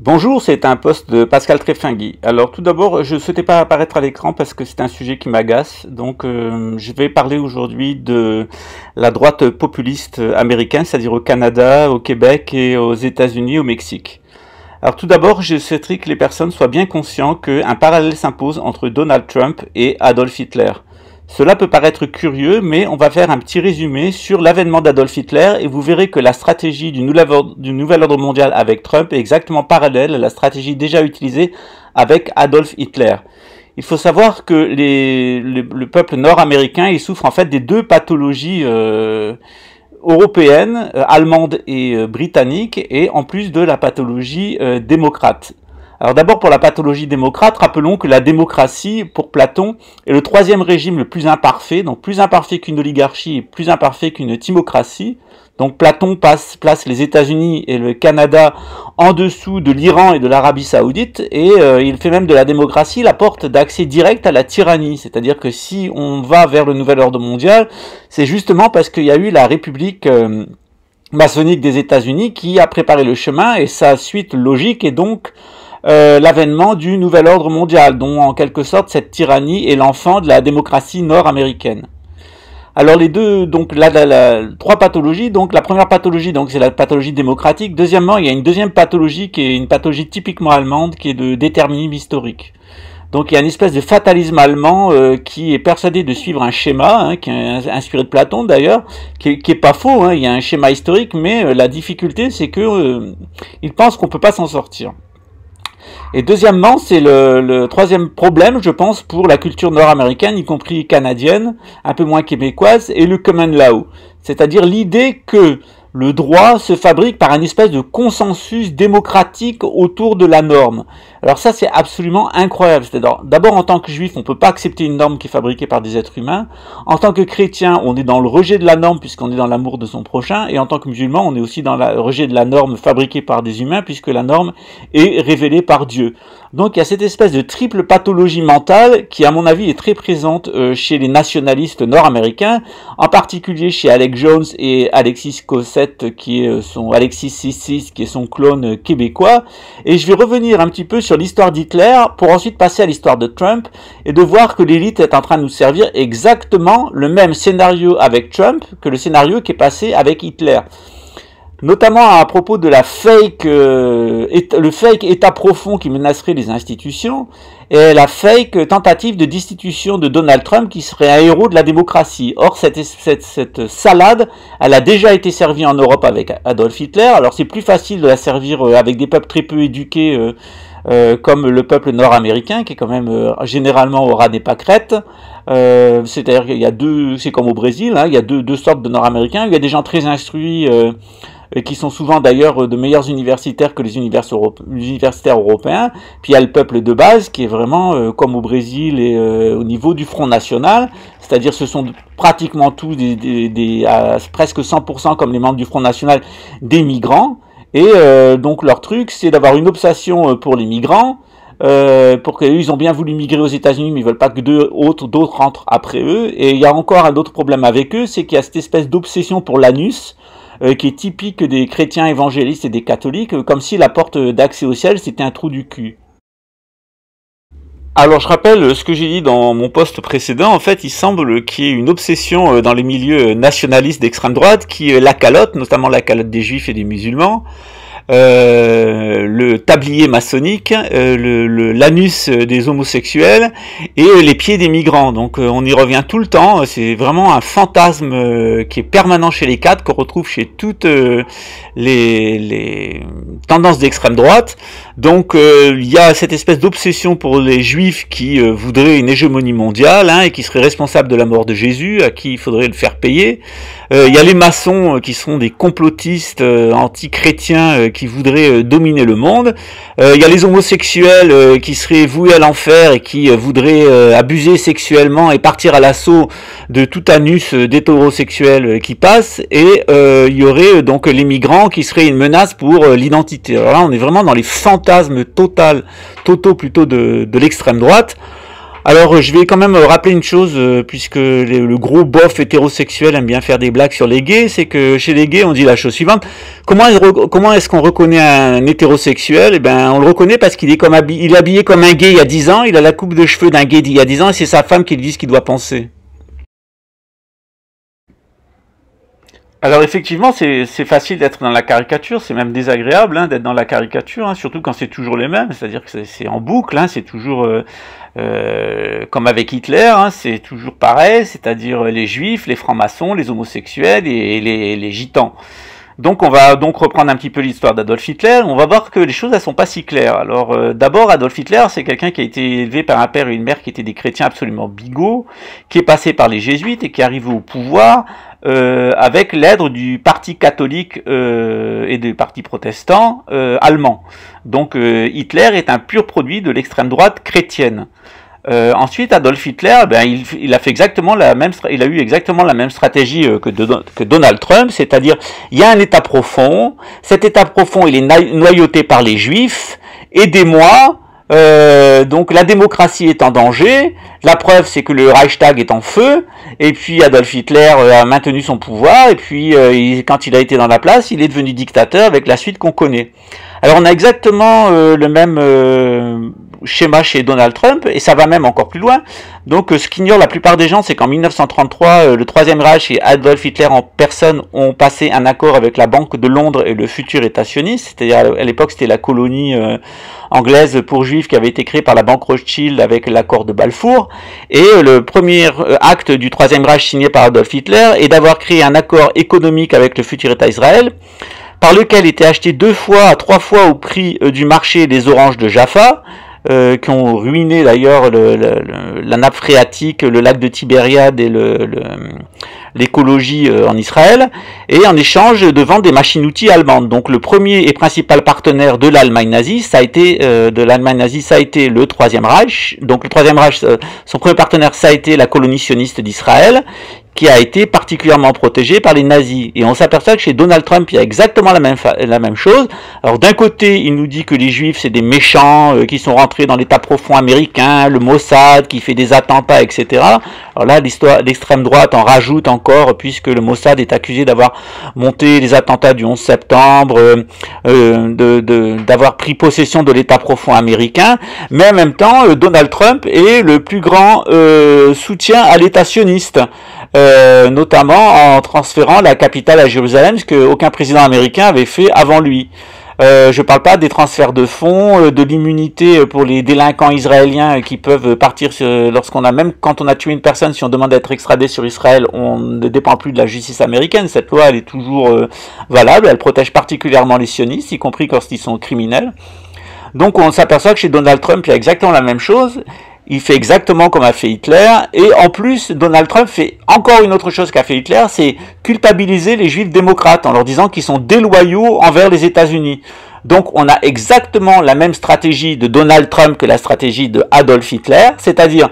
Bonjour, c'est un post de Pascal Tréfingui. Alors tout d'abord, je ne souhaitais pas apparaître à l'écran parce que c'est un sujet qui m'agace. Donc je vais parler aujourd'hui de la droite populiste américaine, c'est-à-dire au Canada, au Québec et aux États-Unis, au Mexique. Alors tout d'abord, je souhaiterais que les personnes soient bien conscientes qu'un parallèle s'impose entre Donald Trump et Adolf Hitler. Cela peut paraître curieux, mais on va faire un petit résumé sur l'avènement d'Adolf Hitler et vous verrez que la stratégie du nouvel ordre mondial avec Trump est exactement parallèle à la stratégie déjà utilisée avec Adolf Hitler. Il faut savoir que le peuple nord-américain il souffre en fait des deux pathologies européennes, allemande et britannique, et en plus de la pathologie démocrate. Alors d'abord pour la pathologie démocrate, rappelons que la démocratie, pour Platon, est le troisième régime le plus imparfait, donc plus imparfait qu'une oligarchie et plus imparfait qu'une timocratie. Donc Platon place les États-Unis et le Canada en dessous de l'Iran et de l'Arabie Saoudite, et il fait même de la démocratie la porte d'accès direct à la tyrannie. C'est-à-dire que si on va vers le nouvel ordre mondial, c'est justement parce qu'il y a eu la République maçonnique des États-Unis qui a préparé le chemin, et sa suite logique est donc l'avènement du nouvel ordre mondial, dont en quelque sorte cette tyrannie est l'enfant de la démocratie nord-américaine. Alors les deux, donc trois pathologies. Donc la première pathologie, donc c'est la pathologie démocratique. Deuxièmement, il y a une deuxième pathologie qui est une pathologie typiquement allemande, qui est de déterminisme historique. Donc il y a une espèce de fatalisme allemand qui est persuadé de suivre un schéma, qui est inspiré de Platon d'ailleurs, qui est pas faux. Il y a un schéma historique, mais la difficulté c'est que il pense qu'on peut pas s'en sortir. Et deuxièmement, c'est le troisième problème, je pense, pour la culture nord-américaine, y compris canadienne, un peu moins québécoise, et le common law. C'est-à-dire l'idée que le droit se fabrique par une espèce de consensus démocratique autour de la norme. Alors ça, c'est absolument incroyable. D'abord, en tant que juif, on ne peut pas accepter une norme qui est fabriquée par des êtres humains. En tant que chrétien, on est dans le rejet de la norme puisqu'on est dans l'amour de son prochain. Et en tant que musulman, on est aussi dans le rejet de la norme fabriquée par des humains puisque la norme est révélée par Dieu. Donc il y a cette espèce de triple pathologie mentale qui, à mon avis, est très présente chez les nationalistes nord-américains, en particulier chez Alex Jones et Alexis Cossette, qui est Alexis 66, qui est son clone québécois. Et je vais revenir un petit peu sur l'histoire d'Hitler pour ensuite passer à l'histoire de Trump et de voir que l'élite est en train de nous servir exactement le même scénario avec Trump que le scénario qui est passé avec Hitler. Notamment à propos de le fake état profond qui menacerait les institutions et la fake tentative de destitution de Donald Trump qui serait un héros de la démocratie. Or, cette salade, elle a déjà été servie en Europe avec Adolf Hitler. Alors, c'est plus facile de la servir avec des peuples très peu éduqués comme le peuple nord-américain qui est quand même généralement au ras des pâquerettes. C'est-à-dire qu'il y a c'est comme au Brésil, il y a deux sortes de nord-américains. Il y a des gens très instruits qui sont souvent d'ailleurs de meilleurs universitaires que les universitaires européens. Puis il y a le peuple de base qui est vraiment comme au Brésil et au niveau du Front National, c'est-à-dire ce sont pratiquement tous à presque 100% comme les membres du Front National, des migrants. Et donc leur truc c'est d'avoir une obsession pour les migrants, pour qu'ils ont bien voulu migrer aux États-Unis, mais ils veulent pas que d'autres rentrent après eux. Et il y a encore un autre problème avec eux, c'est qu'il y a cette espèce d'obsession pour l'anus, qui est typique des chrétiens évangélistes et des catholiques, comme si la porte d'accès au ciel c'était un trou du cul. Alors je rappelle ce que j'ai dit dans mon post précédent, en fait il semble qu'il y ait une obsession dans les milieux nationalistes d'extrême droite qui est la calotte, notamment la calotte des juifs et des musulmans, le tablier maçonnique, l'anus des homosexuels et les pieds des migrants. Donc on y revient tout le temps, c'est vraiment un fantasme qui est permanent chez les cadres, qu'on retrouve chez toutes les tendances d'extrême droite. Donc il y a cette espèce d'obsession pour les juifs qui voudraient une hégémonie mondiale et qui seraient responsables de la mort de Jésus, à qui il faudrait le faire payer. Il y a les maçons qui sont des complotistes anti-chrétiens qui voudraient dominer le monde. Il y a les homosexuels qui seraient voués à l'enfer et qui voudraient abuser sexuellement et partir à l'assaut de tout anus d'hétérosexuels qui passe. Et il y aurait donc les migrants qui seraient une menace pour l'identité. Alors là, on est vraiment dans les fantasmes totaux plutôt de l'extrême droite. Alors, je vais quand même rappeler une chose, puisque le gros bof hétérosexuel aime bien faire des blagues sur les gays, c'est que chez les gays, on dit la chose suivante. Comment est-ce qu'on reconnaît un hétérosexuel? Eh ben, on le reconnaît parce qu'il est il est habillé comme un gay il y a 10 ans, il a la coupe de cheveux d'un gay d'il y a 10 ans, et c'est sa femme qui lui dit ce qu'il doit penser. Alors effectivement, c'est facile d'être dans la caricature, c'est même désagréable d'être dans la caricature, surtout quand c'est toujours les mêmes, c'est-à-dire que c'est en boucle, c'est toujours comme avec Hitler, c'est toujours pareil, c'est-à-dire les juifs, les francs-maçons, les homosexuels et les gitans. Donc on va donc reprendre un petit peu l'histoire d'Adolf Hitler. On va voir que les choses elles sont pas si claires. Alors d'abord Adolf Hitler c'est quelqu'un qui a été élevé par un père et une mère qui étaient des chrétiens absolument bigots, qui est passé par les jésuites et qui est arrivé au pouvoir avec l'aide du parti catholique et des partis protestants allemands. Donc Hitler est un pur produit de l'extrême droite chrétienne. Ensuite, Adolf Hitler, il a fait exactement il a eu exactement la même stratégie que Donald Trump, c'est-à-dire il y a un État profond, cet État profond il est noyauté par les Juifs, aidez-moi. Donc la démocratie est en danger, la preuve c'est que le Reichstag est en feu, et puis Adolf Hitler a maintenu son pouvoir, et puis quand il a été dans la place, il est devenu dictateur avec la suite qu'on connaît. Alors on a exactement le même schéma chez Donald Trump, et ça va même encore plus loin. Donc ce qu'ignorent la plupart des gens, c'est qu'en 1933, le Troisième Reich et Adolf Hitler en personne ont passé un accord avec la Banque de Londres et le futur État sioniste, c'est-à-dire à l'époque c'était la colonie anglaise pour juifs qui avait été créée par la Banque Rothschild avec l'accord de Balfour, et le premier acte du Troisième Reich signé par Adolf Hitler est d'avoir créé un accord économique avec le futur État Israël, par lequel étaient achetés 2 fois à 3 fois au prix du marché les oranges de Jaffa, qui ont ruiné d'ailleurs la nappe phréatique, le lac de Tibériade et l'écologie en Israël, et en échange de vendre des machines-outils allemandes. Donc le premier et principal partenaire de l'Allemagne nazie, ça a été le Troisième Reich. Donc le Troisième Reich, son premier partenaire, ça a été la colonie sioniste d'Israël, qui a été particulièrement protégé par les nazis. Et on s'aperçoit que chez Donald Trump, il y a exactement la même chose. Alors d'un côté, il nous dit que les juifs, c'est des méchants qui sont rentrés dans l'état profond américain, le Mossad qui fait des attentats, etc. Alors là, l'extrême droite en rajoute encore, puisque le Mossad est accusé d'avoir monté les attentats du 11 septembre, d'avoir pris possession de l'état profond américain. Mais en même temps, Donald Trump est le plus grand soutien à l'état sioniste. Notamment en transférant la capitale à Jérusalem, ce qu'aucun président américain avait fait avant lui. Je ne parle pas des transferts de fonds, de l'immunité pour les délinquants israéliens qui peuvent partir même quand on a tué une personne, si on demande d'être extradé sur Israël, on ne dépend plus de la justice américaine. Cette loi, elle est toujours valable, elle protège particulièrement les sionistes, y compris quand ils sont criminels. Donc on s'aperçoit que chez Donald Trump, il y a exactement la même chose. Il fait exactement comme a fait Hitler, et en plus, Donald Trump fait encore une autre chose qu'a fait Hitler, c'est culpabiliser les juifs démocrates en leur disant qu'ils sont déloyaux envers les États-Unis. Donc on a exactement la même stratégie de Donald Trump que la stratégie de Adolf Hitler, c'est-à-dire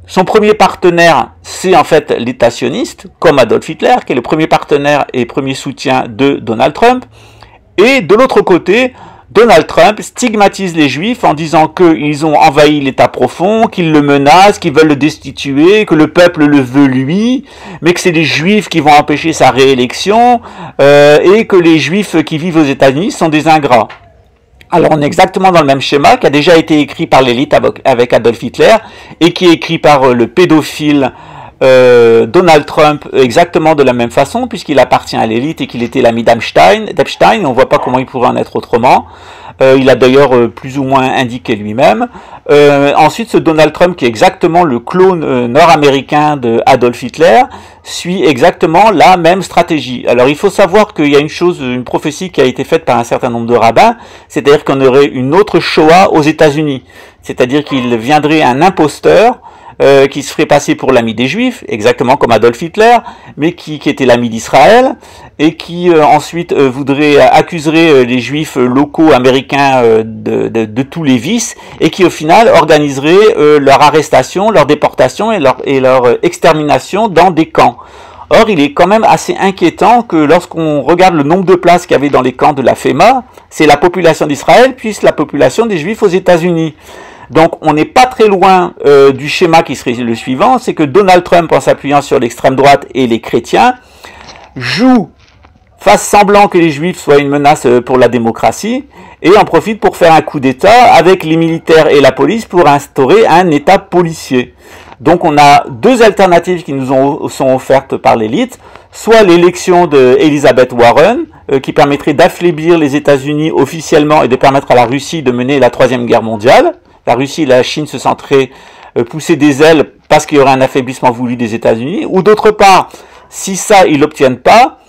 son premier partenaire, c'est en fait l'État sioniste, comme Adolf Hitler, qui est le premier partenaire et premier soutien de Donald Trump, et de l'autre côté, Donald Trump stigmatise les Juifs en disant qu'ils ont envahi l'État profond, qu'ils le menacent, qu'ils veulent le destituer, que le peuple le veut lui, mais que c'est les Juifs qui vont empêcher sa réélection, et que les Juifs qui vivent aux États-Unis sont des ingrats. Alors on est exactement dans le même schéma qui a déjà été écrit par l'élite avec Adolf Hitler et qui est écrit par le pédophile Donald Trump exactement de la même façon, puisqu'il appartient à l'élite et qu'il était l'ami d'Epstein. On ne voit pas comment il pourrait en être autrement. Il a d'ailleurs plus ou moins indiqué lui-même. Ensuite, ce Donald Trump, qui est exactement le clone nord-américain de Adolf Hitler, suit exactement la même stratégie. Alors il faut savoir qu'il y a une prophétie qui a été faite par un certain nombre de rabbins, c'est-à-dire qu'on aurait une autre Shoah aux États-Unis. C'est-à-dire qu'il viendrait un imposteur qui se ferait passer pour l'ami des Juifs, exactement comme Adolf Hitler, mais qui était l'ami d'Israël, et qui ensuite accuserait les Juifs locaux américains de tous les vices, et qui au final organiserait leur arrestation, leur déportation et leur extermination dans des camps. Or, il est quand même assez inquiétant que lorsqu'on regarde le nombre de places qu'il y avait dans les camps de la FEMA, c'est la population d'Israël plus la population des Juifs aux États-Unis. Donc on n'est pas très loin du schéma qui serait le suivant, c'est que Donald Trump, en s'appuyant sur l'extrême droite et les chrétiens, fasse semblant que les juifs soient une menace pour la démocratie, et en profite pour faire un coup d'État avec les militaires et la police pour instaurer un État policier. Donc on a deux alternatives qui nous sont offertes par l'élite, soit l'élection d'Elizabeth Warren, qui permettrait d'affaiblir les États-Unis officiellement et de permettre à la Russie de mener la Troisième Guerre mondiale. La Russie et la Chine se sentiraient pousser des ailes parce qu'il y aurait un affaiblissement voulu des États-Unis, ou d'autre part, si ça ils l'obtiennent pas,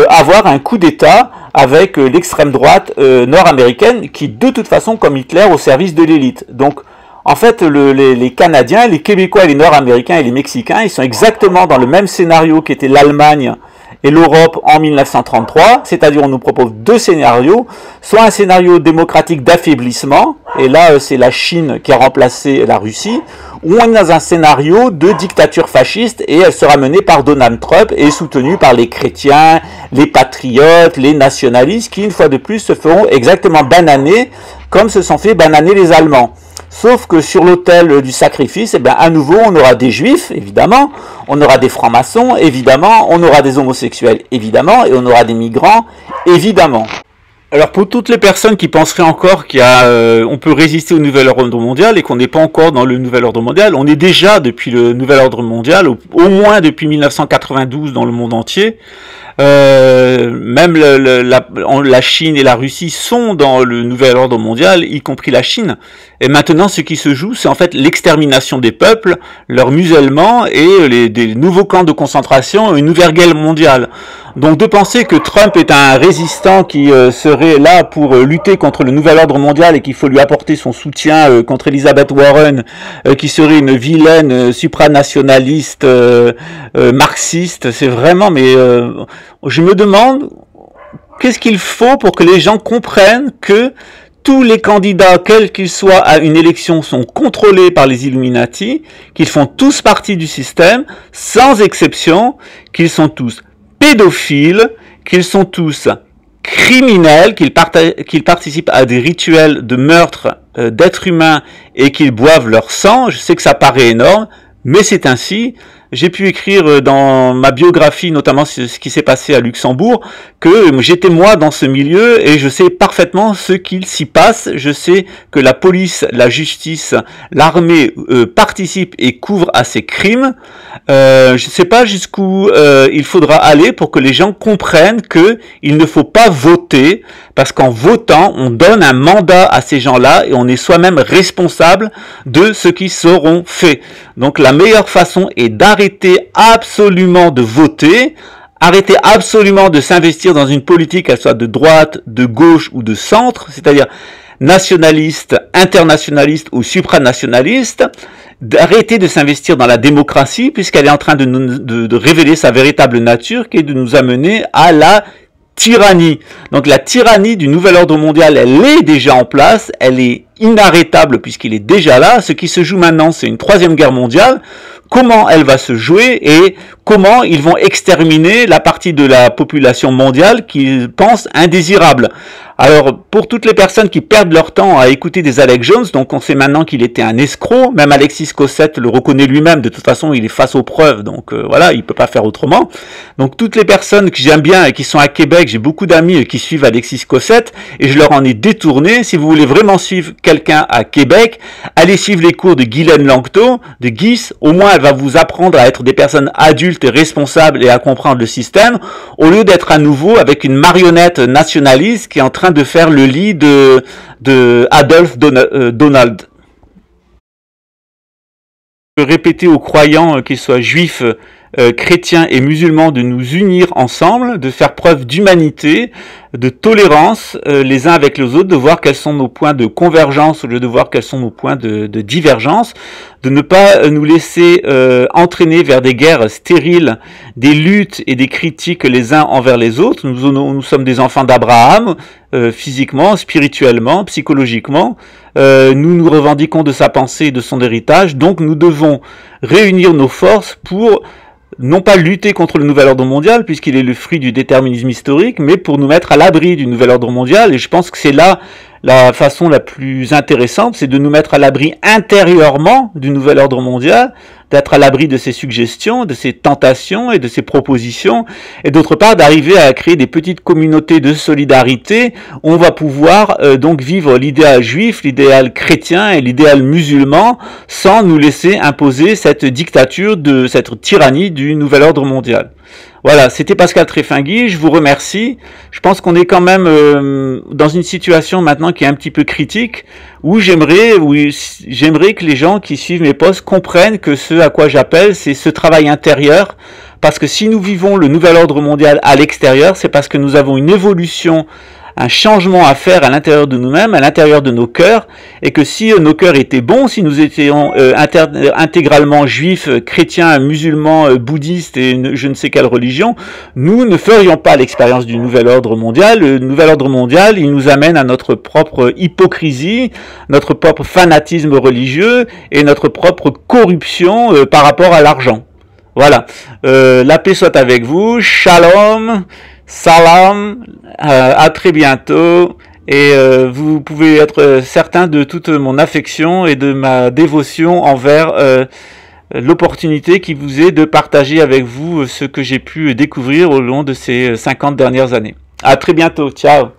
avoir un coup d'État avec l'extrême droite nord-américaine qui, de toute façon, comme Hitler, au service de l'élite. Donc, en fait, les Canadiens, les Québécois, les Nord-Américains et les Mexicains, ils sont exactement dans le même scénario qu'était l'Allemagne et l'Europe en 1933, c'est-à-dire on nous propose deux scénarios, soit un scénario démocratique d'affaiblissement, et là c'est la Chine qui a remplacé la Russie, ou on est dans un scénario de dictature fasciste, et elle sera menée par Donald Trump et soutenue par les chrétiens, les patriotes, les nationalistes, qui une fois de plus se feront exactement bananer, comme se sont fait bananer les Allemands. Sauf que sur l'autel du sacrifice, eh bien, à nouveau, on aura des juifs, évidemment, on aura des francs-maçons, évidemment, on aura des homosexuels, évidemment, et on aura des migrants, évidemment. Alors pour toutes les personnes qui penseraient encore qu'on peut résister au nouvel ordre mondial et qu'on n'est pas encore dans le nouvel ordre mondial, on est déjà depuis le nouvel ordre mondial, au moins depuis 1992 dans le monde entier. Même la Chine et la Russie sont dans le nouvel ordre mondial, y compris la Chine. Et maintenant, ce qui se joue, c'est en fait l'extermination des peuples, leur musellement et des nouveaux camps de concentration, une nouvelle guerre mondiale. Donc de penser que Trump est un résistant qui serait là pour lutter contre le nouvel ordre mondial et qu'il faut lui apporter son soutien contre Elizabeth Warren, qui serait une vilaine supranationaliste marxiste, c'est vraiment, mais je me demande qu'est-ce qu'il faut pour que les gens comprennent que tous les candidats, quels qu'ils soient à une élection, sont contrôlés par les Illuminati, qu'ils font tous partie du système, sans exception, qu'ils sont tous pédophiles, qu'ils sont tous criminels, qu'ils participent à des rituels de meurtre d'êtres humains et qu'ils boivent leur sang. Je sais que ça paraît énorme, mais c'est ainsi. J'ai pu écrire dans ma biographie, notamment ce qui s'est passé à Luxembourg, que j'étais moi dans ce milieu et je sais parfaitement ce qu'il s'y passe. Je sais que la police, la justice, l'armée participent et couvrent à ces crimes. Je ne sais pas jusqu'où il faudra aller pour que les gens comprennent que il ne faut pas voter, parce qu'en votant, on donne un mandat à ces gens-là et on est soi-même responsable de ce qui seront faits. Donc la meilleure façon est d'arrêter absolument de voter, arrêter absolument de s'investir dans une politique, qu'elle soit de droite, de gauche ou de centre, c'est-à-dire nationaliste, internationaliste ou supranationaliste, d'arrêter de s'investir dans la démocratie puisqu'elle est en train de révéler sa véritable nature, qui est de nous amener à la tyrannie. Donc la tyrannie du nouvel ordre mondial, elle est déjà en place, elle est inarrêtable puisqu'il est déjà là. Ce qui se joue maintenant, c'est une troisième guerre mondiale. Comment elle va se jouer et comment ils vont exterminer la partie de la population mondiale qu'ils pensent indésirable. Alors, pour toutes les personnes qui perdent leur temps à écouter des Alex Jones, donc on sait maintenant qu'il était un escroc, même Alexis Cossette le reconnaît lui-même, de toute façon il est face aux preuves, donc voilà, il peut pas faire autrement. Donc toutes les personnes que j'aime bien et qui sont à Québec, j'ai beaucoup d'amis qui suivent Alexis Cossette, et je leur en ai détourné. Si vous voulez vraiment suivre quelqu'un à Québec, allez suivre les cours de Guylaine Langto, de Guis, au moins elle va vous apprendre à être des personnes adultes et responsables et à comprendre le système, au lieu d'être à nouveau avec une marionnette nationaliste qui est en train de faire le lit de Adolphe Donald. Répéter aux croyants, qu'ils soient juifs, chrétiens et musulmans, de nous unir ensemble, de faire preuve d'humanité, de tolérance les uns avec les autres, de voir quels sont nos points de convergence au lieu de voir quels sont nos points de divergence, de ne pas nous laisser entraîner vers des guerres stériles, des luttes et des critiques les uns envers les autres. Nous sommes des enfants d'Abraham, physiquement, spirituellement, psychologiquement. Nous nous revendiquons de sa pensée et de son héritage, donc nous devons réunir nos forces pour non pas lutter contre le nouvel ordre mondial, puisqu'il est le fruit du déterminisme historique, mais pour nous mettre à l'abri du nouvel ordre mondial. Et je pense que c'est là la façon la plus intéressante, c'est de nous mettre à l'abri intérieurement du nouvel ordre mondial, d'être à l'abri de ses suggestions, de ses tentations et de ses propositions, et d'autre part d'arriver à créer des petites communautés de solidarité où on va pouvoir donc vivre l'idéal juif, l'idéal chrétien et l'idéal musulman sans nous laisser imposer cette dictature, de cette tyrannie du nouvel ordre mondial. Voilà, c'était Pascal Tréfingui, je vous remercie. Je pense qu'on est quand même dans une situation maintenant qui est un petit peu critique, où j'aimerais que les gens qui suivent mes posts comprennent que ce à quoi j'appelle, c'est ce travail intérieur, parce que si nous vivons le nouvel ordre mondial à l'extérieur, c'est parce que nous avons une évolution, un changement à faire à l'intérieur de nous-mêmes, à l'intérieur de nos cœurs, et que si nos cœurs étaient bons, si nous étions intégralement juifs, chrétiens, musulmans, bouddhistes et je ne sais quelle religion, nous ne ferions pas l'expérience du nouvel ordre mondial. Le nouvel ordre mondial, il nous amène à notre propre hypocrisie, notre propre fanatisme religieux et notre propre corruption par rapport à l'argent. Voilà. La paix soit avec vous. Shalom. Salam, à très bientôt, et vous pouvez être certain de toute mon affection et de ma dévotion envers l'opportunité qui vous est de partager avec vous ce que j'ai pu découvrir au long de ces 50 dernières années. À très bientôt, ciao.